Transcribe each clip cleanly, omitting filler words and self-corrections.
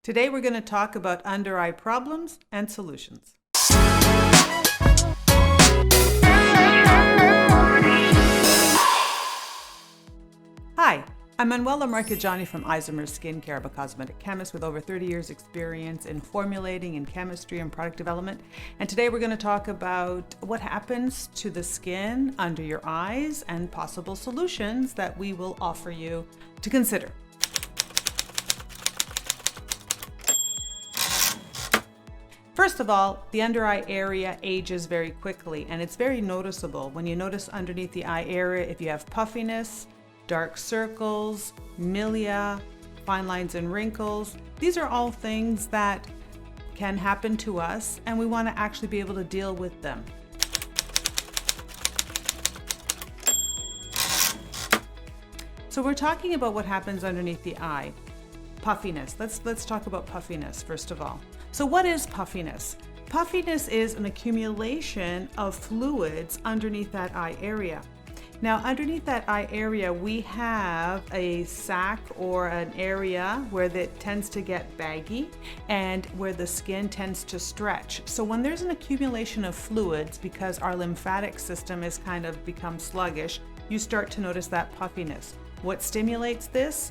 Today we're going to talk about under eye problems and solutions. Hi, I'm Manuela Marcheggianni from Isomers Skincare. I'm a cosmetic chemist with over 30 years experience in formulating in chemistry and product development. And today we're going to talk about what happens to the skin under your eyes and possible solutions that we will offer you to consider. First of all, the under eye area ages very quickly, and it's very noticeable. When you notice underneath the eye area, if you have puffiness, dark circles, milia, fine lines and wrinkles, these are all things that can happen to us, and we want to actually be able to deal with them. So we're talking about what happens underneath the eye. Puffiness. Let's talk about puffiness first of all. So what is puffiness? Puffiness is an accumulation of fluids underneath that eye area. Now, underneath that eye area, we have a sac or an area where it tends to get baggy and where the skin tends to stretch. So when there's an accumulation of fluids, because our lymphatic system has kind of become sluggish, you start to notice that puffiness. What stimulates this?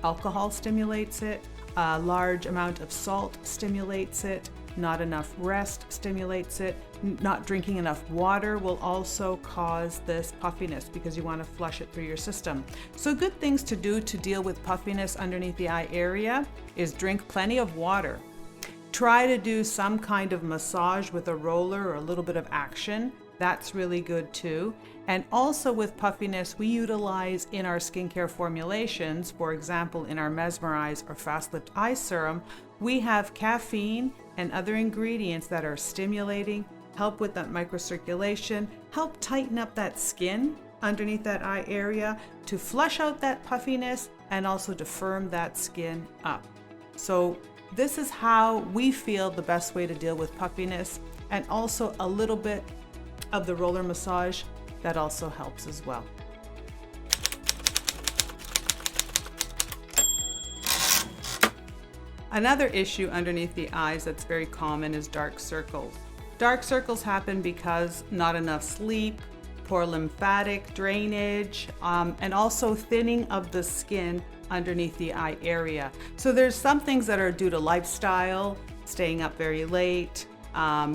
Alcohol stimulates it. A large amount of salt stimulates it. Not enough rest stimulates it. Not drinking enough water will also cause this puffiness because you want to flush it through your system. So good things to do to deal with puffiness underneath the eye area is drink plenty of water. Try to do some kind of massage with a roller or a little bit of action. That's really good too. And also with puffiness, we utilize in our skincare formulations, for example, in our Mesmer-Eyez or fast-lift eye serum, we have caffeine and other ingredients that are stimulating, help with that microcirculation, help tighten up that skin underneath that eye area to flush out that puffiness and also to firm that skin up. So this is how we feel the best way to deal with puffiness, and also a little bit of the roller massage that also helps as well. Another issue underneath the eyes that's very common is dark circles. Dark circles happen because not enough sleep, poor lymphatic drainage, and also thinning of the skin underneath the eye area. So there's some things that are due to lifestyle, staying up very late,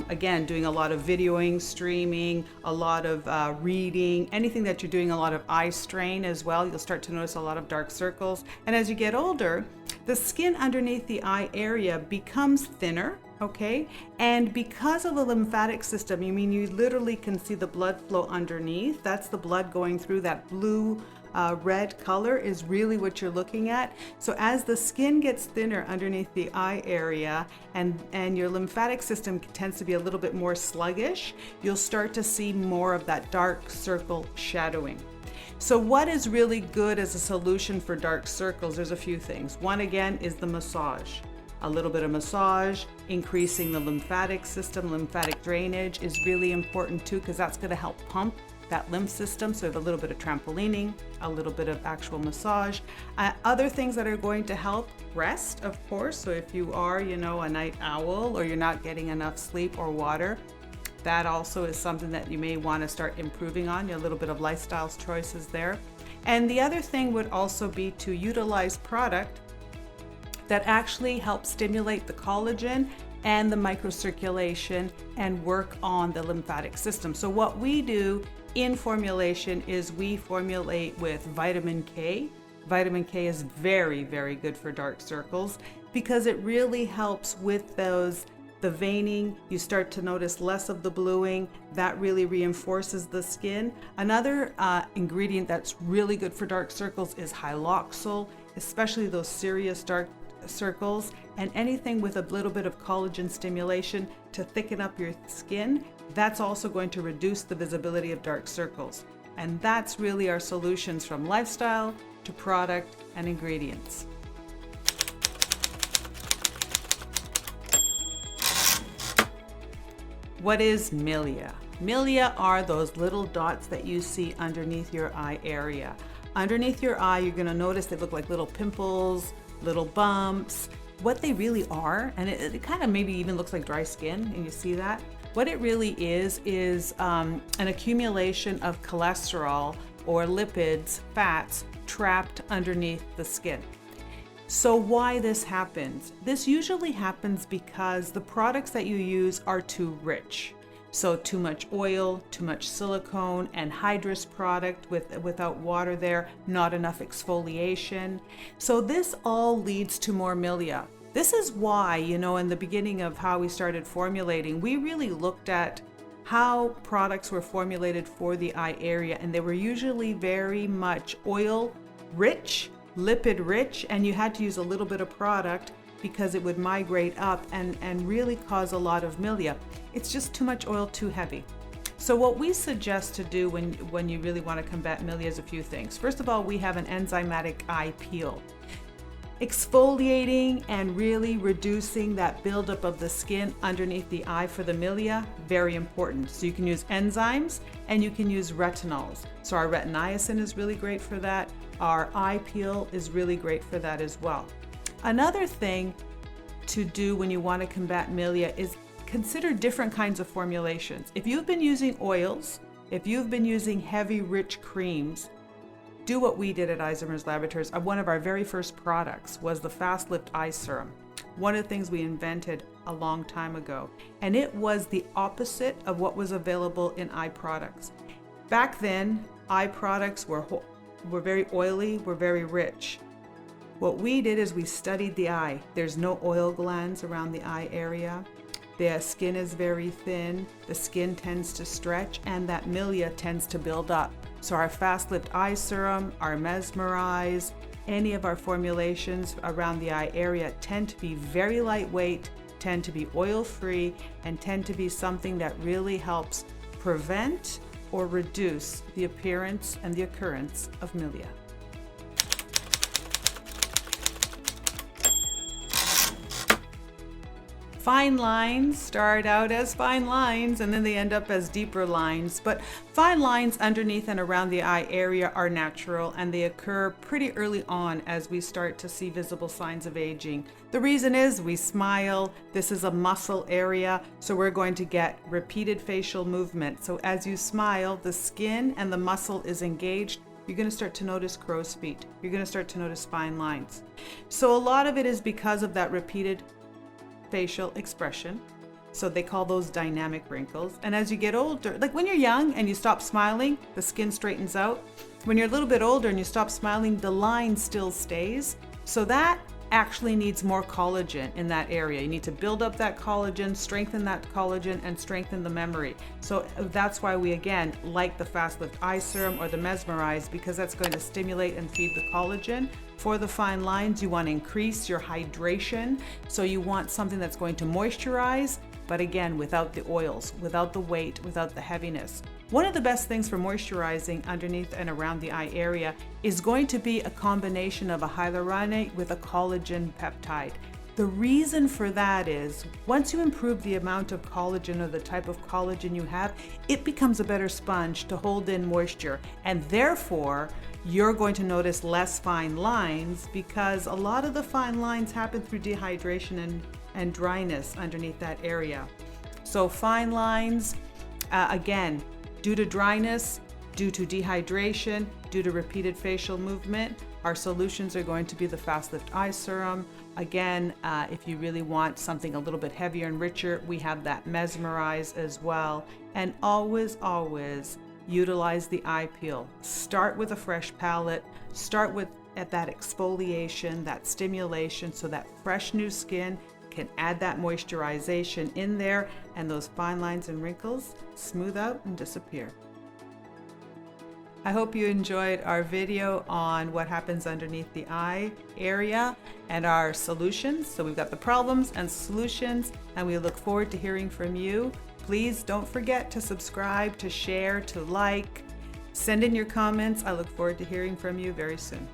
again, doing a lot of videoing, streaming, a lot of reading, anything that you're doing a lot of eye strain as well, you'll start to notice a lot of dark circles. And as you get older, the skin underneath the eye area becomes thinner, okay? And because of the lymphatic system, you literally can see the blood flow underneath. That's the blood going through. That blue red color is really what you're looking at. So as the skin gets thinner underneath the eye area and your lymphatic system tends to be a little bit more sluggish, you'll start to see more of that dark circle shadowing. So what is really good as a solution for dark circles? There's a few things. One, again, is the massage. A little bit of massage, increasing the lymphatic system, lymphatic drainage is really important too, because that's going to help pump that lymph system. So we have a little bit of trampolining, a little bit of actual massage. Other things that are going to help, rest, of course. So if you are, a night owl or you're not getting enough sleep or water, that also is something that you may want to start improving on. A little bit of lifestyle choices there. And the other thing would also be to utilize product that actually helps stimulate the collagen and the microcirculation and work on the lymphatic system. So what we do in formulation is we formulate with vitamin K. Vitamin K is very, very good for dark circles because it really helps with the veining. You start to notice less of the bluing. That really reinforces the skin. Another ingredient that's really good for dark circles is hydroxyl, especially those serious dark circles, and anything with a little bit of collagen stimulation to thicken up your skin, that's also going to reduce the visibility of dark circles. And that's really our solutions from lifestyle to product and ingredients. What is milia? Milia are those little dots that you see underneath your eye area. Underneath your eye, you're going to notice they look like little pimples, little bumps. what they really are, and it kind of maybe even looks like dry skin, and you see that. What it really is an accumulation of cholesterol or lipids, fats, trapped underneath the skin. So why this happens? This usually happens because the products that you use are too rich. So too much oil, too much silicone, anhydrous product without water there, not enough exfoliation. So this all leads to more milia. This is why, in the beginning of how we started formulating, we really looked at how products were formulated for the eye area, and they were usually very much oil rich, lipid rich, and you had to use a little bit of product because it would migrate up and really cause a lot of milia. It's just too much oil, too heavy. So what we suggest to do when you really want to combat milia is a few things. First of all, we have an enzymatic eye peel. Exfoliating and really reducing that buildup of the skin underneath the eye for the milia, very important. So you can use enzymes and you can use retinols. So our retiniacin is really great for that. Our eye peel is really great for that as well. Another thing to do when you want to combat milia is consider different kinds of formulations. If you've been using oils, if you've been using heavy, rich creams, do what we did at Isomers Laboratories. One of our very first products was the Fast Lift Eye Serum. One of the things we invented a long time ago. And it was the opposite of what was available in eye products. Back then, eye products were very oily, were very rich. What we did is we studied the eye. There's no oil glands around the eye area. The skin is very thin. The skin tends to stretch and that milia tends to build up. So our Fast Lift Eye Serum, our Mesmer-Eyez, any of our formulations around the eye area tend to be very lightweight, tend to be oil-free, and tend to be something that really helps prevent or reduce the appearance and the occurrence of milia. Fine lines start out as fine lines and then they end up as deeper lines, but fine lines underneath and around the eye area are natural and they occur pretty early on as we start to see visible signs of aging. The reason is we smile, this is a muscle area, so we're going to get repeated facial movement. So as you smile, the skin and the muscle is engaged. You're going to start to notice crow's feet. You're going to start to notice fine lines. So a lot of it is because of that repeated facial expression. So they call those dynamic wrinkles. And as you get older, like when you're young and you stop smiling, the skin straightens out. When you're a little bit older and you stop smiling, the line still stays. So that actually needs more collagen in that area. You need to build up that collagen, strengthen that collagen, and strengthen the memory. So that's why we, again, like the Fast Lift Eye Serum or the Mesmer-Eyez, because that's going to stimulate and feed the collagen. For the fine lines, you want to increase your hydration. So you want something that's going to moisturize, but again, without the oils, without the weight, without the heaviness. One of the best things for moisturizing underneath and around the eye area is going to be a combination of a hyaluronate with a collagen peptide. The reason for that is once you improve the amount of collagen or the type of collagen you have, it becomes a better sponge to hold in moisture, and therefore you're going to notice less fine lines because a lot of the fine lines happen through dehydration and dryness underneath that area. So fine lines, again, due to dryness, due to dehydration, due to repeated facial movement, our solutions are going to be the Fast Lift Eye Serum. Again, if you really want something a little bit heavier and richer, we have that Mesmer-Eyez as well. And always, always utilize the eye peel. Start with a fresh palette, start with at that exfoliation, that stimulation, so that fresh new skin can add that moisturization in there and those fine lines and wrinkles smooth out and disappear. I hope you enjoyed our video on what happens underneath the eye area and our solutions. So we've got the problems and solutions, and we look forward to hearing from you. Please don't forget to subscribe, to share, to like, send in your comments. I look forward to hearing from you very soon.